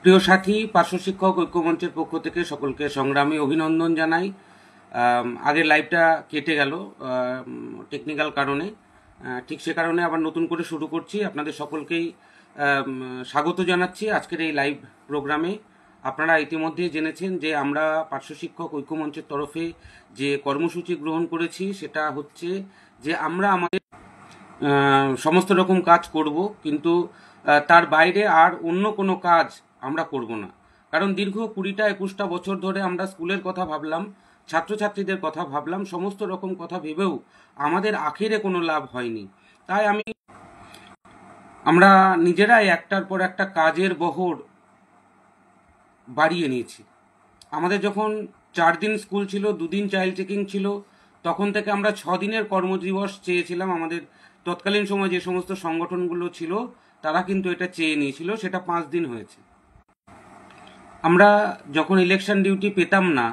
প্রিয় সাথী, পার্শ্ব শিক্ষক ঐক্যমঞ্চের পক্ষ থেকে সকলকে সংগ্রামী অভিনন্দন জানাই। আগের লাইভটা কেটে গেল টেকনিক্যাল কারণে, ঠিক সে কারণে আবার নতুন করে শুরু করছি। আপনাদের সকলকেই স্বাগত জানাচ্ছি আজকের এই লাইভ প্রোগ্রামে। আপনারা ইতিমধ্যে জেনেছেন যে আমরা পার্শ্ব শিক্ষক ঐক্যমঞ্চের তরফে যে কর্মসূচি গ্রহণ করেছি সেটা হচ্ছে যে আমরা আমাদের সমস্ত রকম কাজ করব, কিন্তু তার বাইরে আর অন্য কোনো কাজ আমরা করব না। কারণ দীর্ঘ 20-21টা বছর ধরে আমরা স্কুলের কথা ভাবলাম, ছাত্রছাত্রীদের কথা ভাবলাম, সমস্ত রকম কথা ভেবেও আমাদের আখেরে কোনো লাভ হয়নি। তাই আমরা নিজেরাই একটার পর একটা কাজের বহর বাড়িয়ে নিয়েছি। আমাদের যখন 4 দিন স্কুল ছিল, 2 দিন চাইল্ড চেকিং ছিল, তখন থেকে আমরা 6 দিনের কর্মদিবস চেয়েছিলাম। আমাদের তৎকালীন সময় যে সমস্ত সংগঠনগুলো ছিল তারা কিন্তু এটা চেয়ে নিয়েছিল, সেটা 5 দিন হয়েছে। আমরা যখন ইলেকশন ডিউটি পেতাম না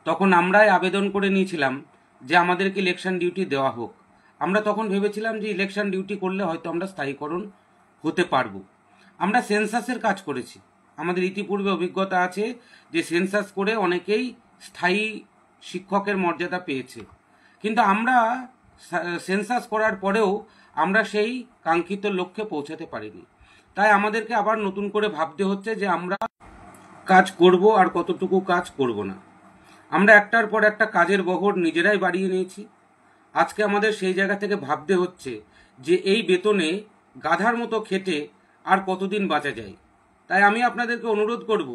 তখন আমরাই আবেদন করে নিয়েছিলাম যে আমাদেরকে ইলেকশন ডিউটি দেওয়া হোক। আমরা তখন ভেবেছিলাম যে ইলেকশন ডিউটি করলে হয়তো আমরা স্থায়ীকরণ হতে পারবো। আমরা সেন্সাসের কাজ করেছি, আমাদের ইতিপূর্বে অভিজ্ঞতা আছে যে সেন্সাস করে অনেকেই স্থায়ী শিক্ষকের মর্যাদা পেয়েছে, কিন্তু আমরা সেন্সাস করার পরেও আমরা সেই কাঙ্ক্ষিত লক্ষ্যে পৌঁছাতে পারিনি। তাই আমাদেরকে আবার নতুন করে ভাবতে হচ্ছে যে আমরা কাজ করব আর কতটুকু কাজ করব না। আমরা একটার পর একটা কাজের বহর নিজেরাই বাড়িয়ে নিয়েছি। আজকে আমাদের সেই জায়গা থেকে ভাবতে হচ্ছে যে এই বেতনে গাধার মতো খেটে আর কতদিন বাঁচা যায়। তাই আমি আপনাদেরকে অনুরোধ করব,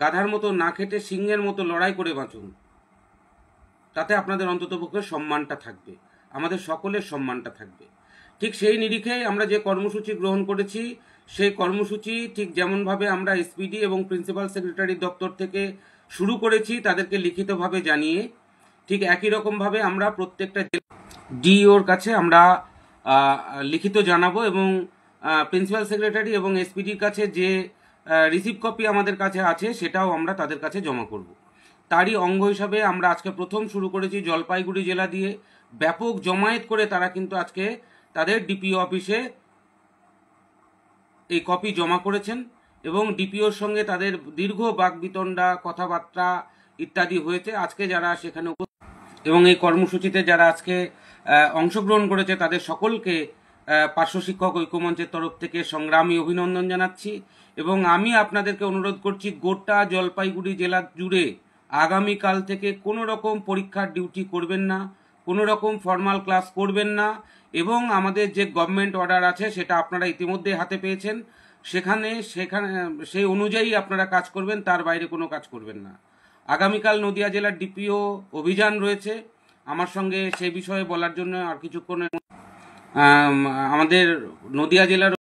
গাধার মতো না খেটে সিংহের মতো লড়াই করে বাঁচুন। তাতে আপনাদের অন্ততপক্ষে সম্মানটা থাকবে, আমাদের সকলের সম্মানটা থাকবে। ঠিক সেই নিরিখেই আমরা যে কর্মসূচি গ্রহণ করেছি, সেই কর্মসূচি ঠিক যেমনভাবে আমরা এসপিডি এবং প্রিন্সিপাল সেক্রেটারির দপ্তর থেকে শুরু করেছি তাদেরকে লিখিতভাবে জানিয়ে, ঠিক একই রকমভাবে আমরা প্রত্যেকটা ডিইওর কাছে আমরা লিখিত জানাবো এবং প্রিন্সিপাল সেক্রেটারি এবং এসপিডির কাছে যে রিসিভ কপি আমাদের কাছে আছে সেটাও আমরা তাদের কাছে জমা করব। তারই অঙ্গ হিসাবে আমরা আজকে প্রথম শুরু করেছি জলপাইগুড়ি জেলা দিয়ে। ব্যাপক জমায়েত করে তারা কিন্তু আজকে তাদের ডিপিও অফিসে এই কপি জমা করেছেন এবং ডিপিওর সঙ্গে তাদের দীর্ঘ বাকবিতণ্ডা, কথাবার্তা ইত্যাদি হয়েছে। আজকে যারা সেখানে এবং এই কর্মসূচিতে যারা আজকে অংশগ্রহণ করেছে তাদের সকলকে পার্শ্ব শিক্ষক ঐক্যমঞ্চের তরফ থেকে সংগ্রামী অভিনন্দন জানাচ্ছি। এবং আমি আপনাদেরকে অনুরোধ করছি, গোটা জলপাইগুড়ি জেলা জুড়ে আগামীকাল থেকে কোনো রকম পরীক্ষার ডিউটি করবেন না, কোনো রকম ফর্মাল ক্লাস করবেন না, এবং আমাদের যে গভর্নমেন্ট অর্ডার আছে সেটা আপনারা ইতিমধ্যে হাতে পেয়েছেন, সেখানে সেই অনুযায়ী আপনারা কাজ করবেন, তার বাইরে কোনো কাজ করবেন না। আগামীকাল নদিয়া জেলার ডিপিও অভিযান রয়েছে। আমার সঙ্গে সেই বিষয়ে বলার জন্য আর কিছুক্ষণ আমাদের নদিয়া জেলার